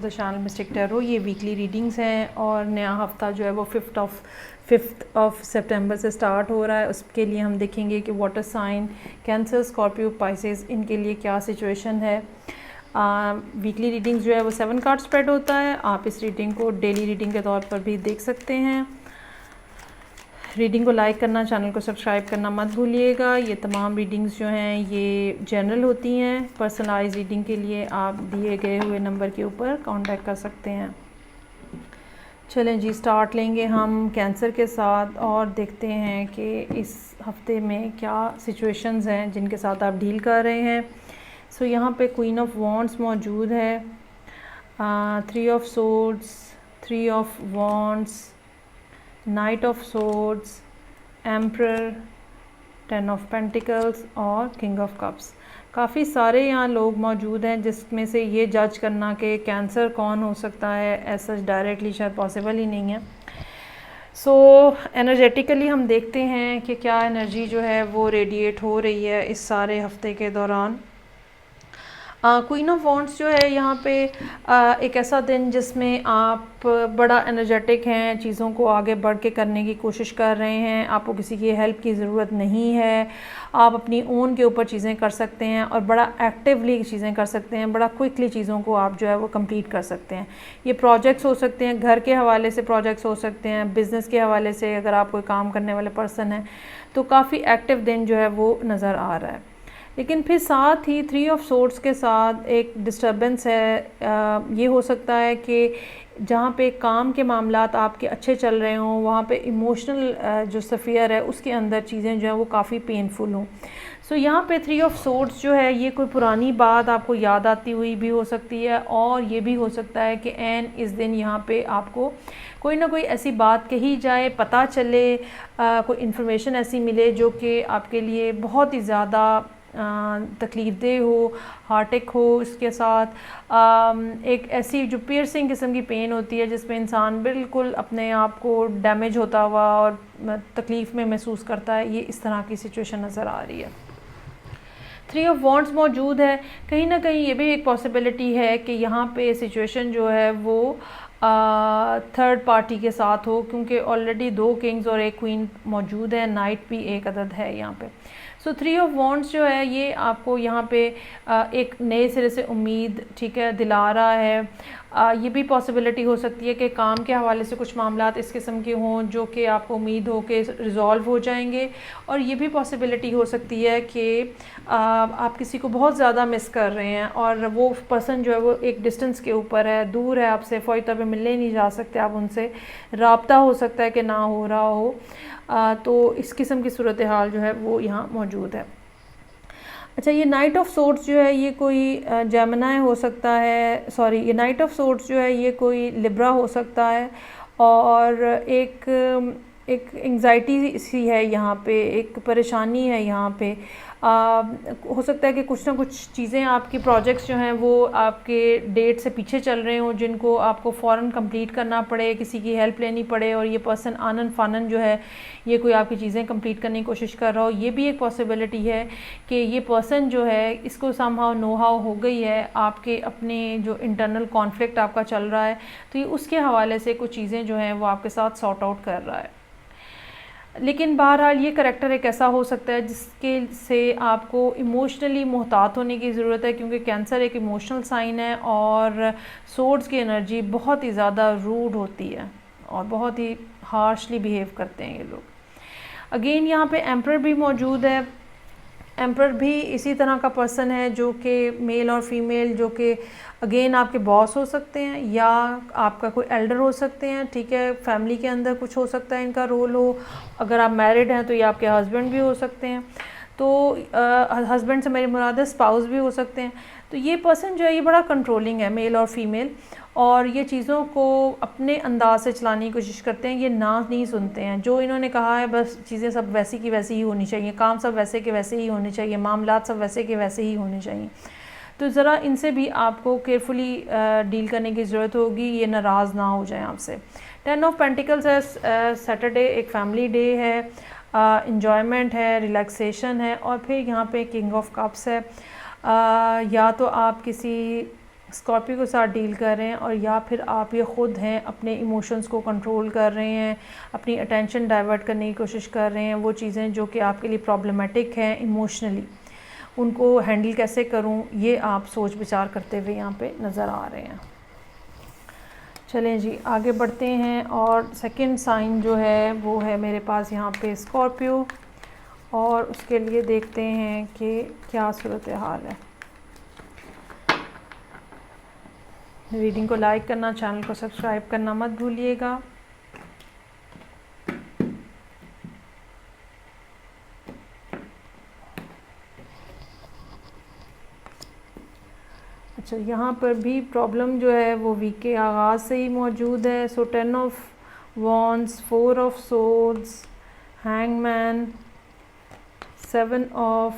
The channel mistake tarot. ये weekly readings हैं और नया हफ्ता जो है वो 5th ऑफ सितंबर से स्टार्ट हो रहा है। उसके लिए हम देखेंगे कि water sign Cancer, Scorpio, Pisces, इनके लिए क्या सिचुएशन है। वीकली रीडिंग जो है वो 7 कार्ड स्प्रेड होता है। आप इस रीडिंग को डेली रीडिंग के तौर पर भी देख सकते हैं। रीडिंग को लाइक करना, चैनल को सब्सक्राइब करना मत भूलिएगा। ये तमाम रीडिंग्स जो हैं ये जनरल होती हैं। पर्सनलाइज रीडिंग के लिए आप दिए गए हुए नंबर के ऊपर कांटेक्ट कर सकते हैं। चलें जी, स्टार्ट लेंगे हम कैंसर के साथ और देखते हैं कि इस हफ्ते में क्या सिचुएशंस हैं जिनके साथ आप डील कर रहे हैं। सो यहाँ पे क्वीन ऑफ वॉन्ड्स मौजूद है, 3 of swords, 3 of wands, night of swords, emperor, 10 of pentacles और किंग ऑफ कप्स। काफ़ी सारे यहाँ लोग मौजूद हैं जिसमें से ये जज करना कि कैंसर कौन हो सकता है ऐसा डायरेक्टली शायद पॉसिबल ही नहीं है। सो एनर्जेटिकली हम देखते हैं कि क्या एनर्जी जो है वो रेडिएट हो रही है इस सारे हफ्ते के दौरान। क्वीन ऑफ वॉन्ड्स जो है यहाँ पे एक ऐसा दिन जिसमें आप बड़ा एनर्जेटिक हैं, चीज़ों को आगे बढ़ के करने की कोशिश कर रहे हैं। आपको किसी की हेल्प की ज़रूरत नहीं है, आप अपनी ओन के ऊपर चीज़ें कर सकते हैं और बड़ा एक्टिवली चीज़ें कर सकते हैं। बड़ा क्विकली चीज़ों को आप जो है वो कंप्लीट कर सकते हैं। ये प्रोजेक्ट्स हो सकते हैं, घर के हवाले से प्रोजेक्ट्स हो सकते हैं, बिज़नेस के हवाले से अगर आप कोई काम करने वाले पर्सन हैं तो काफ़ी एक्टिव दिन जो है वो नज़र आ रहा है। लेकिन फिर साथ ही 3 ऑफ सोर्ड्स के साथ एक डिस्टर्बेंस है। ये हो सकता है कि जहाँ पे काम के मामलात आपके अच्छे चल रहे हों वहाँ पे इमोशनल जो सफ़ियर है उसके अंदर चीज़ें जो हैं वो काफ़ी पेनफुल हों। सो यहाँ पे 3 ऑफ सोर्ड्स जो है ये कोई पुरानी बात आपको याद आती हुई भी हो सकती है और ये भी हो सकता है कि इस दिन यहाँ पे आपको कोई ना कोई ऐसी बात कही जाए, पता चले, कोई इन्फॉर्मेशन ऐसी मिले जो कि आपके लिए बहुत ही ज़्यादा तकलीफ दे हो, हार्टेक हो। इसके साथ एक ऐसी जो पियर्सिंग किस्म की पेन होती है जिसमें इंसान बिल्कुल अपने आप को डैमेज होता हुआ और तकलीफ़ में महसूस करता है। ये इस तरह की सिचुएशन नज़र आ रही है। 3 ऑफ वॉन्ड्स मौजूद है। कहीं ना कहीं ये भी एक पॉसिबिलिटी है कि यहाँ पे सिचुएशन जो है वो थर्ड पार्टी के साथ हो, क्योंकि ऑलरेडी 2 किंग्स और 1 क्वीन मौजूद है, नाइट भी एक अदद है यहाँ पे। सो 3 ऑफ वॉन्ड्स जो है ये आपको यहाँ पे एक नए सिरे से उम्मीद, ठीक है, दिला रहा है। ये भी पॉसिबिलिटी हो सकती है कि काम के हवाले से कुछ मामलात इस किस्म के हों जो कि आपको उम्मीद हो कि रिज़ॉल्व हो जाएंगे। और ये भी पॉसिबिलिटी हो सकती है कि आप किसी को बहुत ज़्यादा मिस कर रहे हैं और वो पर्सन जो है वो एक डिस्टेंस के ऊपर है, दूर है आपसे, फ़ौरी तौर पे मिलने नहीं जा सकते आप उनसे, राब्ता हो सकता है कि ना हो रहा हो। तो इस किस्म की सूरत हाल जो है वो यहाँ मौजूद है। अच्छा, ये नाइट ऑफ सोर्ड्स जो है ये कोई जेमिनी हो सकता है, सॉरी, ये नाइट ऑफ सोर्ड्स जो है ये कोई लिब्रा हो सकता है और एक एंग्जाइटी सी है यहाँ पे, एक परेशानी है यहाँ पे। हो सकता है कि कुछ ना कुछ चीज़ें, आपकी प्रोजेक्ट्स जो हैं वो आपके डेट से पीछे चल रहे हों जिनको आपको फ़ौरन कंप्लीट करना पड़े, किसी की हेल्प लेनी पड़े और ये पर्सन आनन फानन जो है ये कोई आपकी चीज़ें कंप्लीट करने की कोशिश कर रहा हो। ये भी एक पॉसिबिलिटी है कि ये पर्सन जो है इसको समहाउ नो हाउ हो गई है, आपके अपने जो इंटरनल कॉन्फ्लिक्ट आपका चल रहा है तो ये उसके हवाले से कुछ चीज़ें जो हैं वो आपके साथ सॉर्ट आउट कर रहा है। लेकिन बहरहाल ये करैक्टर एक ऐसा हो सकता है जिसके से आपको इमोशनली मुहतात होने की ज़रूरत है, क्योंकि कैंसर एक इमोशनल साइन है और सोर्ड्स की एनर्जी बहुत ही ज़्यादा रूड होती है और बहुत ही हार्शली बिहेव करते हैं ये लोग। अगेन यहाँ पे एम्परर भी मौजूद है। एम्परर भी इसी तरह का पर्सन है जो कि मेल और फीमेल, जो कि अगेन आपके बॉस हो सकते हैं या आपका कोई एल्डर हो सकते हैं, ठीक है, फैमिली के अंदर कुछ हो सकता है इनका रोल हो। अगर आप मैरिड हैं तो ये आपके हस्बैंड भी हो सकते हैं, तो हस्बैंड से मेरी मुराद है स्पाउस भी हो सकते हैं। तो ये पर्सन जो है ये बड़ा कंट्रोलिंग है, मेल और फीमेल, और ये चीज़ों को अपने अंदाज से चलाने की कोशिश करते हैं। ये ना नहीं सुनते हैं, जो इन्होंने कहा है बस चीज़ें सब वैसी की वैसी ही होनी चाहिए, काम सब वैसे के वैसे ही होने चाहिए, मामलात सब वैसे के वैसे ही होने चाहिए। तो ज़रा इनसे भी आपको केयरफुली डील करने की ज़रूरत होगी, ये नाराज़ ना हो जाए आपसे। 10 ऑफ पेंटिकल्स है, सैटरडे एक फैमिली डे है, इंजॉयमेंट है, रिलैक्सेशन है, और फिर यहाँ पे किंग ऑफ कप्स है। या तो आप किसी स्कॉर्पियो के साथ डील कर रहे हैं, और या फिर आप ये ख़ुद हैं अपने इमोशंस को कंट्रोल कर रहे हैं, अपनी अटेंशन डाइवर्ट करने की कोशिश कर रहे हैं, वो चीज़ें जो कि आपके लिए प्रॉब्लमेटिक हैं इमोशनली, उनको हैंडल कैसे करूं, ये आप सोच विचार करते हुए यहाँ पे नज़र आ रहे हैं। चलें जी आगे बढ़ते हैं, और सेकंड साइन जो है वो है मेरे पास यहाँ पे स्कॉर्पियो, और उसके लिए देखते हैं कि क्या सूरत हाल है। रीडिंग को लाइक करना, चैनल को सब्सक्राइब करना मत भूलिएगा। अच्छा, यहाँ पर भी प्रॉब्लम जो है वो वीक के आगाज़ से ही मौजूद है। सो 10 of wands, 4 of swords, hangman, 7 of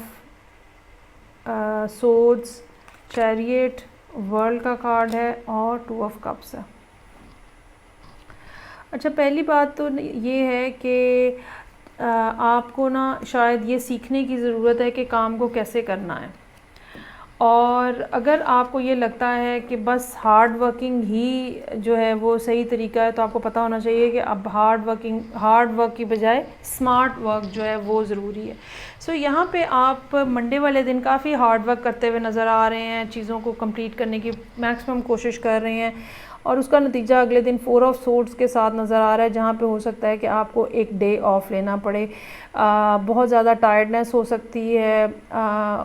swords, chariot, world का कार्ड है, और 2 ऑफ कप्स है। अच्छा, पहली बात तो ये है कि आपको ना शायद ये सीखने की ज़रूरत है कि काम को कैसे करना है, और अगर आपको ये लगता है कि बस हार्ड वर्किंग ही जो है वो सही तरीका है, तो आपको पता होना चाहिए कि अब हार्ड वर्क की बजाय स्मार्ट वर्क जो है वो ज़रूरी है। सो यहाँ पे आप मंडे वाले दिन काफ़ी हार्ड वर्क करते हुए नज़र आ रहे हैं, चीज़ों को कंप्लीट करने की मैक्सिमम कोशिश कर रहे हैं, और उसका नतीजा अगले दिन 4 ऑफ सोर्ड्स के साथ नज़र आ रहा है, जहाँ पे हो सकता है कि आपको एक डे ऑफ लेना पड़े। बहुत ज़्यादा टायर्डनेस हो सकती है,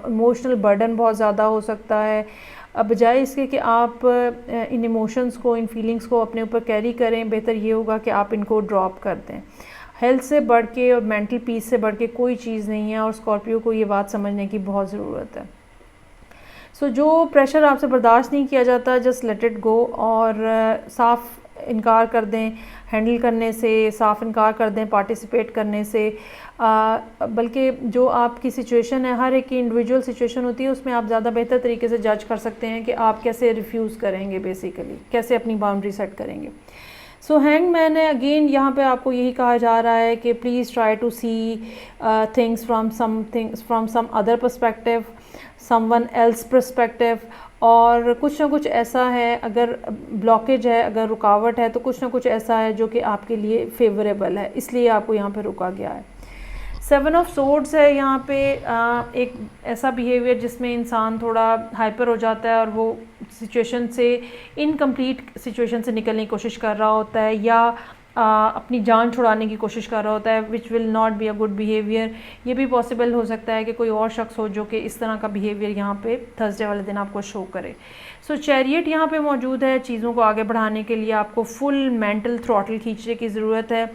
इमोशनल बर्डन बहुत ज़्यादा हो सकता है। बजाय इसके कि आप इन इमोशंस को, इन फीलिंग्स को अपने ऊपर कैरी करें, बेहतर ये होगा कि आप इनको ड्रॉप कर दें। हेल्थ से बढ़ के और मेंटल पीस से बढ़ के कोई चीज़ नहीं है, और स्कॉर्पियो को ये बात समझने की बहुत ज़रूरत है। सो जो प्रेशर आपसे बर्दाश्त नहीं किया जाता, जस्ट लेट इट गो, और साफ़ इनकार कर दें हैंडल करने से, साफ़ इनकार कर दें पार्टिसिपेट करने से। बल्कि जो आपकी सिचुएशन है, हर एक की इंडिविजुअल सिचुएशन होती है, उसमें आप ज़्यादा बेहतर तरीके से जज कर सकते हैं कि आप कैसे रिफ्यूज़ करेंगे, बेसिकली कैसे अपनी बाउंड्री सेट करेंगे। सो हैंगमैन है, अगेन यहाँ पे आपको यही कहा जा रहा है कि please try to see things from some other perspective, someone else perspective, और कुछ ना कुछ ऐसा है, अगर ब्लॉकेज है, अगर रुकावट है, तो कुछ ना कुछ ऐसा है जो कि आपके लिए फेवरेबल है, इसलिए आपको यहाँ पे रुका गया है। 7 ऑफ सोर्ड्स है यहाँ पे, एक ऐसा बिहेवियर जिसमें इंसान थोड़ा हाइपर हो जाता है, और वो सिचुएशन से, इनकम्प्लीट सिचुएशन से निकलने की कोशिश कर रहा होता है, या अपनी जान छुड़ाने की कोशिश कर रहा होता है, which will not be a good behaviour. ये भी पॉसिबल हो सकता है कि कोई और शख्स हो जो कि इस तरह का बिहेवियर यहाँ पे थर्सडे वाले दिन आपको शो करे। सो चैरियट यहाँ पे मौजूद है, चीज़ों को आगे बढ़ाने के लिए आपको फुल मेंटल थ्रॉटल खींचने की ज़रूरत है,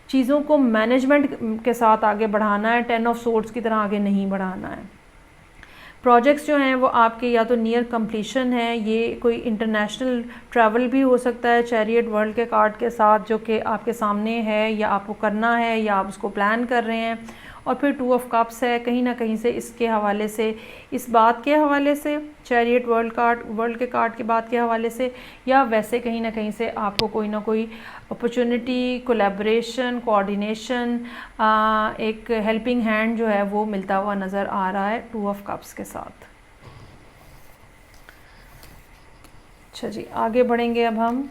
चीज़ों को मैनेजमेंट के साथ आगे बढ़ाना है, 10 ऑफ सोर्ड्स की तरह आगे नहीं बढ़ाना है। प्रोजेक्ट्स जो हैं वो आपके या तो नियर कंप्लीशन है, ये कोई इंटरनेशनल ट्रैवल भी हो सकता है चैरियट वर्ल्ड के कार्ड के साथ, जो कि आपके सामने है या आपको करना है या आप उसको प्लान कर रहे हैं। और फिर 2 ऑफ कप्स है, कहीं ना कहीं से इसके हवाले से, इस बात के हवाले से, चैरियट वर्ल्ड के कार्ड के बात के हवाले से, या वैसे कहीं ना कहीं से आपको कोई ना कोई अपॉर्चुनिटी, कोलैबोरेशन, कोऑर्डिनेशन, एक हेल्पिंग हैंड जो है वो मिलता हुआ नज़र आ रहा है 2 ऑफ कप्स के साथ। अच्छा जी, आगे बढ़ेंगे अब हम,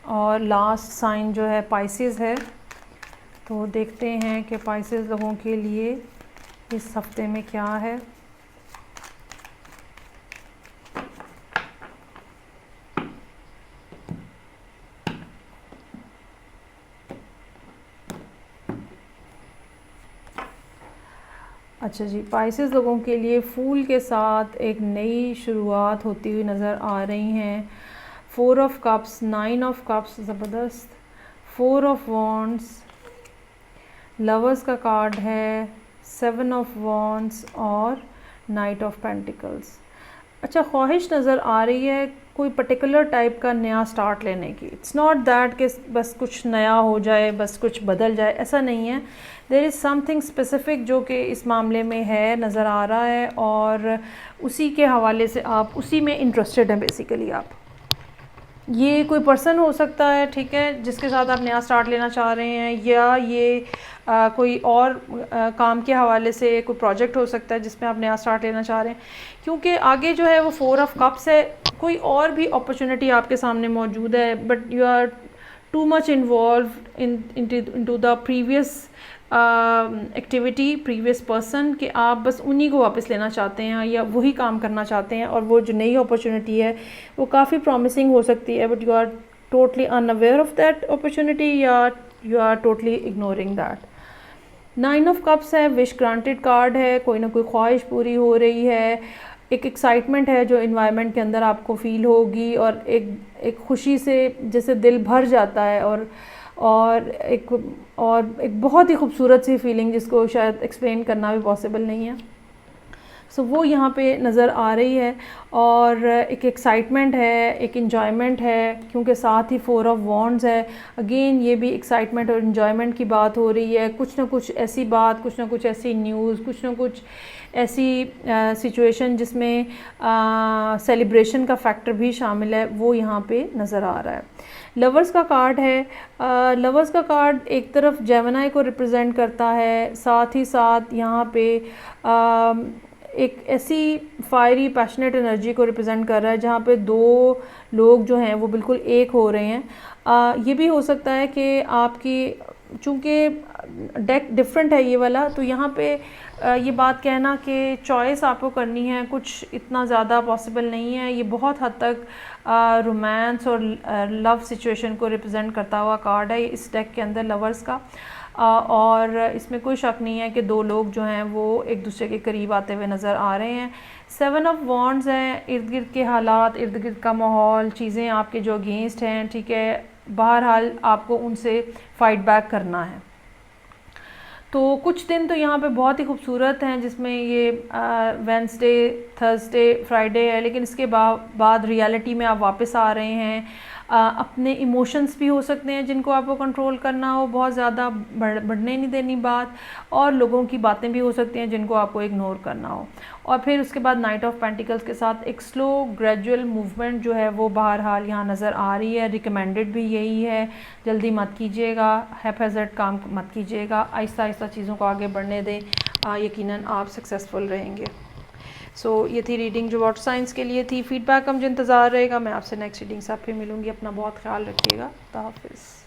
और लास्ट साइन जो है पाइसेस है, तो देखते हैं कि पाइसेस लोगों के लिए इस हफ्ते में क्या है। अच्छा जी, पाइसेस लोगों के लिए फूल के साथ एक नई शुरुआत होती हुई नज़र आ रही हैं। 4 ऑफ कप्स, 9 ऑफ कप्स, ज़बरदस्त, 4 ऑफ वॉन्ड्स, लवर्स का कार्ड है, 7 ऑफ वॉन्ड्स और नाइट ऑफ पेंटिकल्स। अच्छा, ख्वाहिश नज़र आ रही है कोई पर्टिकुलर टाइप का नया स्टार्ट लेने की। इट्स नॉट दैट कि बस कुछ नया हो जाए, बस कुछ बदल जाए, ऐसा नहीं है। देयर इज़ समथिंग स्पेसिफिक जो कि इस मामले में है, नज़र आ रहा है, और उसी के हवाले से आप उसी में इंटरेस्टेड हैं बेसिकली। आप, ये कोई पर्सन हो सकता है, ठीक है, जिसके साथ आप नया स्टार्ट लेना चाह रहे हैं, या ये कोई और काम के हवाले से कोई प्रोजेक्ट हो सकता है जिसमें आप नया स्टार्ट लेना चाह रहे हैं, क्योंकि आगे जो है वो 4 ऑफ कप्स है। कोई और भी अपॉर्चुनिटी आपके सामने मौजूद है, but you are too much involve into the previous activity, previous person, कि आप बस उन्हीं को वापस लेना चाहते हैं या वही काम करना चाहते हैं, और वो जो नई अपॉर्चुनिटी है वो काफ़ी प्रॉमिसिंग हो सकती है, but you are totally unaware of that opportunity, या you are totally ignoring that. 9 of cups है, विश ग्रांटेड कार्ड है, कोई ना कोई ख्वाहिश पूरी हो रही है, एक एक्साइटमेंट है जो इन्वायरमेंट के अंदर आपको फील होगी, और एक खुशी से जैसे दिल भर जाता है, और एक बहुत ही खूबसूरत सी फीलिंग जिसको शायद एक्सप्लेन करना भी पॉसिबल नहीं है। सो वो यहाँ पे नज़र आ रही है, और एक एक्साइटमेंट है, एक इन्जॉयमेंट है, क्योंकि साथ ही 4 ऑफ वॉन्ड्स है। अगेन ये भी एक्साइटमेंट और इन्जॉयमेंट की बात हो रही है, कुछ ना कुछ ऐसी बात, कुछ ना कुछ ऐसी न्यूज़, कुछ ना कुछ ऐसी सिचुएशन जिसमें सेलिब्रेशन का फैक्टर भी शामिल है, वो यहाँ पे नज़र आ रहा है। लवर्स का कार्ड है। लवर्स का कार्ड एक तरफ जेमिनी को रिप्रेजेंट करता है, साथ ही साथ यहाँ पे एक ऐसी फायरी पैशनेट एनर्जी को रिप्रेजेंट कर रहा है जहाँ पे 2 लोग जो हैं वो बिल्कुल एक हो रहे हैं। ये भी हो सकता है कि आपकी, चूँकि डेक डिफरेंट है ये वाला, तो यहाँ पे ये बात कहना कि चॉइस आपको करनी है कुछ इतना ज़्यादा पॉसिबल नहीं है। ये बहुत हद तक रोमांस और लव सिचुएशन को रिप्रेजेंट करता हुआ कार्ड है इस डेक के अंदर, लवर्स का। और इसमें कोई शक नहीं है कि 2 लोग जो हैं वो एक दूसरे के करीब आते हुए नज़र आ रहे हैं। 7 ऑफ वॉन्ड्स हैं, इर्द गिर्द के हालात, इर्द गिर्द का माहौल, चीज़ें आपके जो अगेंस्ट हैं, ठीक है, बहरहाल आपको उनसे फ़ाइट बैक करना है। तो कुछ दिन तो यहाँ पे बहुत ही खूबसूरत हैं, जिसमें ये वेंसडे, थर्सडे, फ्राइडे है, लेकिन इसके बाद रियलिटी में आप वापस आ रहे हैं। अपने इमोशंस भी हो सकते हैं जिनको आपको कंट्रोल करना हो, बहुत ज़्यादा बढ़ने नहीं देनी बात, और लोगों की बातें भी हो सकती हैं जिनको आपको इग्नोर करना हो। और फिर उसके बाद नाइट ऑफ पेंटिकल्स के साथ एक स्लो ग्रेजुअल मूवमेंट जो है वो बहरहाल यहाँ नज़र आ रही है। रिकमेंडेड भी यही है, जल्दी मत कीजिएगा, हैफेज़र्ड काम मत कीजिएगा, आहिस्ता आहिस्ता चीज़ों को आगे बढ़ने दें, यकीनन आप सक्सेसफुल रहेंगे। सो ये थी रीडिंग जो वाटर साइंस के लिए थी। फीडबैक का मुझे इंतज़ार रहेगा, मैं आपसे नेक्स्ट रीडिंग से फिर मिलूँगी। अपना बहुत ख्याल रखिएगा, खुदा हाफिज़।